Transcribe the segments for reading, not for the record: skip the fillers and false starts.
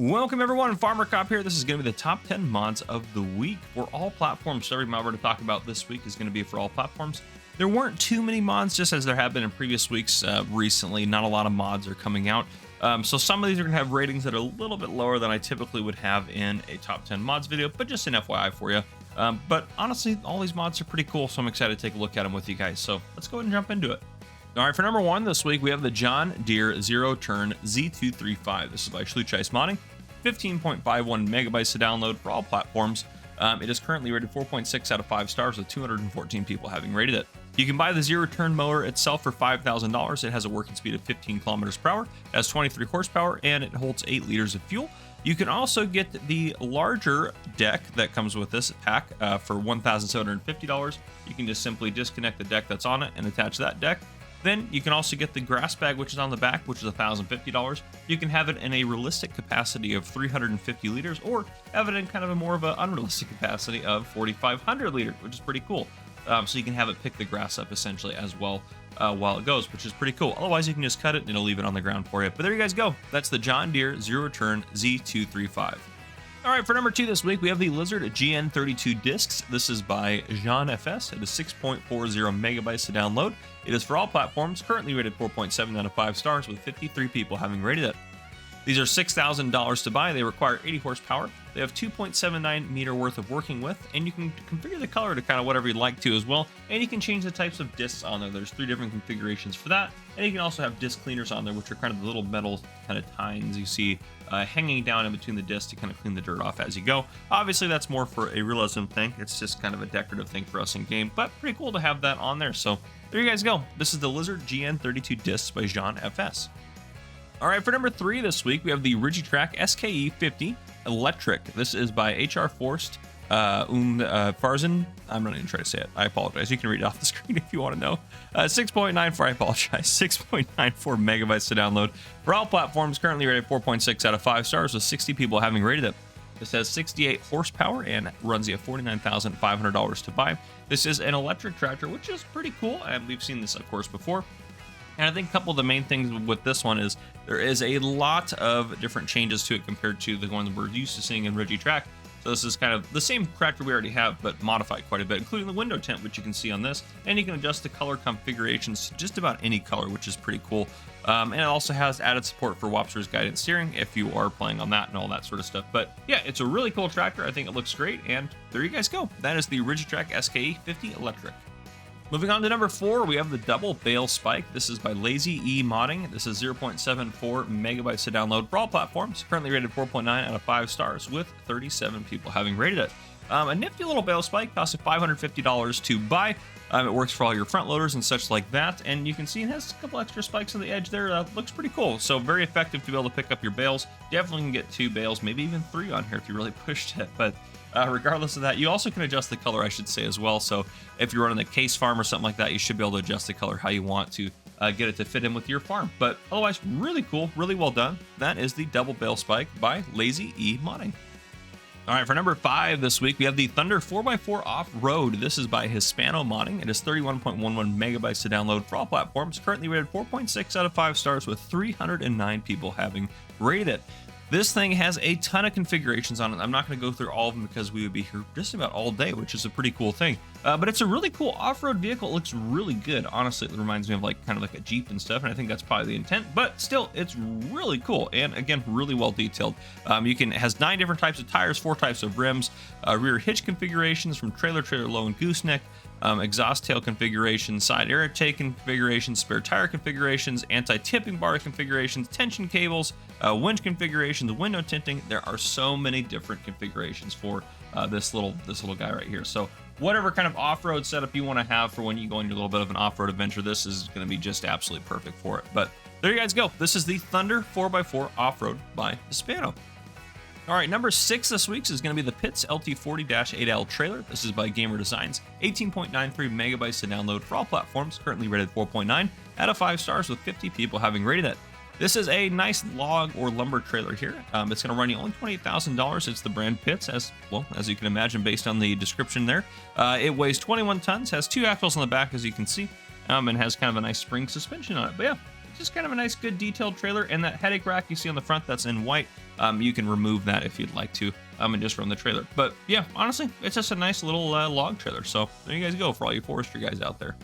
Welcome everyone, Farmer Cop here. This is going to be the top 10 mods of the week for all platforms. So every mod we're going to talk about this week is going to be for all platforms. There weren't too many mods, just as there have been in previous weeks recently. Not a lot of mods are coming out. So some of these are going to have ratings that are a little bit lower than I typically would have in a top 10 mods video, but just an FYI for you. But honestly, all these mods are pretty cool, so I'm excited to take a look at them with you guys. So let's go ahead and jump into it. All right, for number one this week, we have the John Deere Zero Turn Z235. This is by Schlucheiss Modding, 15.51 megabytes to download for all platforms. It is currently rated 4.6 out of 5 stars with 214 people having rated it. You can buy the Zero Turn mower itself for $5,000. It has a working speed of 15 kilometers per hour, it has 23 horsepower, and it holds 8 liters of fuel. You can also get the larger deck that comes with this pack for $1,750. You can just simply disconnect the deck that's on it and attach that deck. Then you can also get the grass bag, which is on the back, which is $1,050. You can have it in a realistic capacity of 350 liters, or have it in kind of a more of an unrealistic capacity of 4,500 liters, which is pretty cool. So you can have it pick the grass up essentially as well while it goes, which is pretty cool. Otherwise, you can just cut it and it'll leave it on the ground for you. But there you guys go. That's the John Deere Zero Turn Z235. All right, for number two this week, we have the Lizard GN32 discs. This is by Jean FS. It is 6.40 megabytes to download. It is for all platforms, currently rated 4.7 out of 5 stars with 53 people having rated it. These are $6,000 to buy. They require 80 horsepower. They have 2.79 meter worth of working width, and you can configure the color to kind of whatever you'd like to as well. And you can change the types of discs on there. There's 3 different configurations for that. And you can also have disc cleaners on there, which are kind of the little metal kind of tines you see hanging down in between the discs to kind of clean the dirt off as you go. Obviously, that's more for a realism thing. It's just kind of a decorative thing for us in game, but pretty cool to have that on there. So there you guys go. This is the Lizard GN32 discs by Jean FS. All right, for number 3 this week, we have the RTrack SKE50 Electric. This is by HR Forst Farzin. I'm not even trying to say it. I apologize. You can read it off the screen if you want to know. 6.94, I apologize. 6.94 megabytes to download for all platforms. Currently rated 4.6 out of 5 stars with 60 people having rated it. This has 68 horsepower and runs you at $49,500 to buy. This is an electric tractor, which is pretty cool, and we've seen this, of course, before. And I think a couple of the main things with this one is there is a lot of different changes to it compared to the one that we're used to seeing in RTrack. So this is kind of the same tractor we already have, but modified quite a bit, including the window tint, which you can see on this. And you can adjust the color configurations to just about any color, which is pretty cool. And it also has added support for Wopser's guidance steering if you are playing on that and all that sort of stuff. But yeah, it's a really cool tractor. I think it looks great. And there you guys go. That is the RTrack SKE50 Electric. Moving on to number 4, we have the Double Bale Spike. This is by Lazy E Modding. This is 0.74 megabytes to download for all platforms. Currently rated 4.9 out of 5 stars with 37 people having rated it. A nifty little bale spike, costs $550 to buy. It works for all your front loaders and such like that. And you can see it has a couple extra spikes on the edge there. Looks pretty cool. So very effective to be able to pick up your bales. Definitely can get 2 bales, maybe even 3 on here if you really pushed it. But regardless of that, you also can adjust the color, I should say, as well. So if you're running a case farm or something like that, you should be able to adjust the color how you want to get it to fit in with your farm. But otherwise, really cool, really well done. That is the Double Bale Spike by Lazy E Modding. All right, for number 5 this week, we have the Thunder 4x4 Off-Road. This is by Hispano Modding. It is 31.11 megabytes to download for all platforms. Currently rated 4.6 out of 5 stars with 309 people having rated it. This thing has a ton of configurations on it. I'm not going to go through all of them because we would be here just about all day, which is a pretty cool thing. But it's a really cool off-road vehicle. It looks really good. Honestly, it reminds me of kind of like a Jeep and stuff, and I think that's probably the intent. But still, it's really cool, and again, really well detailed. It has 9 different types of tires, 4 types of rims, rear hitch configurations from trailer, low, and gooseneck. Exhaust tail configurations, side air intake configurations, spare tire configurations, anti-tipping bar configurations, tension cables, winch configurations, window tinting. There are so many different configurations for this little guy right here. So whatever kind of off-road setup you want to have for when you go into a little bit of an off-road adventure, this is going to be just absolutely perfect for it. But there you guys go. This is the Thunder 4x4 Off-Road by Hispano. All right, number 6 this week is going to be the Pitts LT40-8L trailer. This is by Gamer Designs, 18.93 megabytes to download for all platforms, currently rated 4.9 out of 5 stars with 50 people having rated it. This is a nice log or lumber trailer here. It's going to run you only $28,000. It's the brand Pitts, as you can imagine based on the description there. It weighs 21 tons, has 2 axles on the back, as you can see, and has kind of a nice spring suspension on it. But yeah, just kind of a nice, good detailed trailer. And that headache rack you see on the front that's in white, you can remove that if you'd like to, and just run the trailer. But yeah, honestly, it's just a nice little log trailer. So there you guys go for all you forestry guys out there.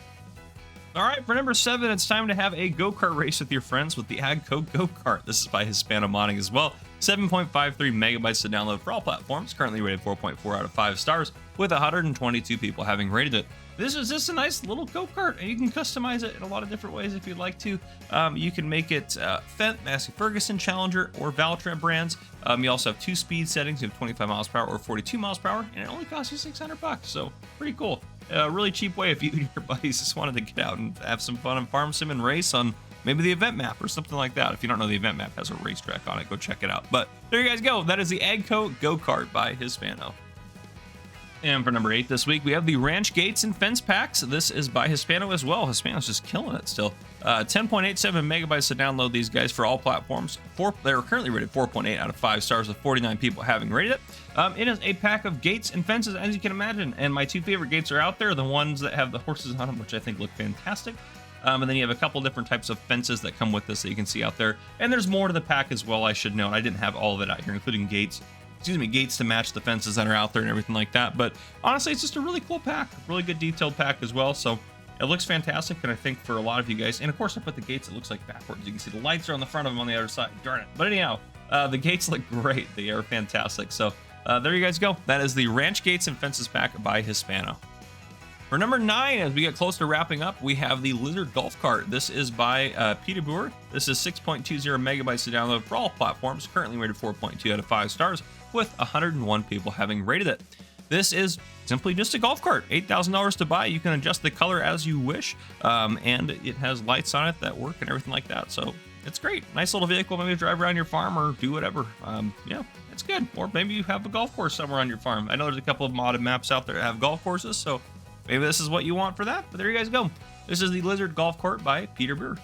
All right, for number 7, it's time to have a go-kart race with your friends with the AGCO GoKart. This is by Hispano Modding as well. 7.53 megabytes to download for all platforms, currently rated 4.4 out of 5 stars, with 122 people having rated it. This is just a nice little go-kart, and you can customize it in a lot of different ways if you'd like to. You can make it Fendt, Massey Ferguson, Challenger, or Valtra brands. You also have 2 speed settings. You have 25 miles per hour or 42 miles per hour, and it only costs you $600, so pretty cool. A really cheap way if you and your buddies just wanted to get out and have some fun and farm sim and race on maybe the event map or something like that. If you don't know, the event map has a racetrack on it. Go check it out. But there you guys go. That is the AGCO GoKart by Hispano. And for number 8 this week, we have the Ranch Gates and Fence Packs. This is by Hispano as well. Hispano's just killing it still. 10.87 megabytes to download these guys for all platforms. They're currently rated 4.8 out of 5 stars with 49 people having rated it. It is a pack of gates and fences, as you can imagine. And my 2 favorite gates are out there, the ones that have the horses on them, which I think look fantastic. And then you have a couple different types of fences that come with this that you can see out there. And there's more to the pack as well, I should note. I didn't have all of it out here, including gates to match the fences that are out there and everything like that. But honestly, it's just a really cool pack, really good detailed pack as well. So it looks fantastic, and I think for a lot of you guys, and of course I put the gates, it looks like backwards. You can see the lights are on the front of them on the other side. Darn it. But anyhow, the gates look great. They are fantastic. So there you guys go. That is the Ranch Gates and Fences pack by Hispano. For number 9, as we get close to wrapping up, we have the Lizard Golf Cart. This is by Deere. This is 6.20 megabytes to download for all platforms, currently rated 4.2 out of 5 stars, with 101 people having rated it. This is simply just a golf cart, $8,000 to buy. You can adjust the color as you wish, and it has lights on it that work and everything like that. So it's great. Nice little vehicle, maybe to drive around your farm or do whatever. Yeah, it's good. Or maybe you have a golf course somewhere on your farm. I know there's a couple of modded maps out there that have golf courses, so maybe this is what you want for that. But there you guys go. This is the Lizard Golf Cart by Deere.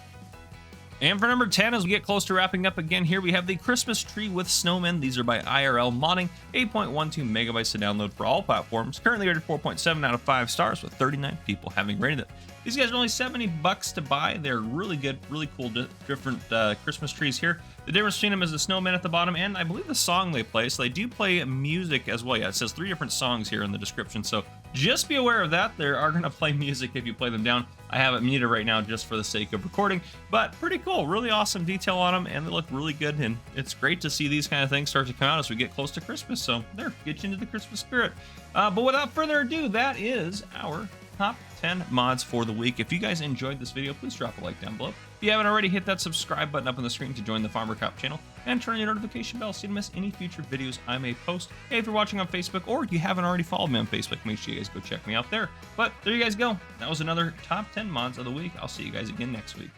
And for number 10, as we get close to wrapping up again here, we have the Christmas Tree with Snowman. These are by IRL Modding, 8.12 megabytes to download for all platforms, currently rated 4.7 out of 5 stars with 39 people having rated it. These guys are only $70 to buy. They're really good, really cool, different Christmas trees here. The difference between them is the snowman at the bottom, and I believe the song they play. So they do play music as well. Yeah, it says 3 different songs here in the description. So just be aware of that. They are going to play music if you play them down. I have it muted right now just for the sake of recording, but pretty cool. Really awesome detail on them, and they look really good. And it's great to see these kind of things start to come out as we get close to Christmas. So there, get you into the Christmas spirit. But without further ado, that is our top 10 mods for the week. If you guys enjoyed this video, please drop a like down below. If you haven't already, hit that subscribe button up on the screen to join the Farmer Cop channel, and turn on your notification bell so you don't miss any future videos I may post. Hey, if you're watching on Facebook, or you haven't already followed me on Facebook, make sure you guys go check me out there. But there you guys go. That was another top 10 mods of the week. I'll see you guys again next week.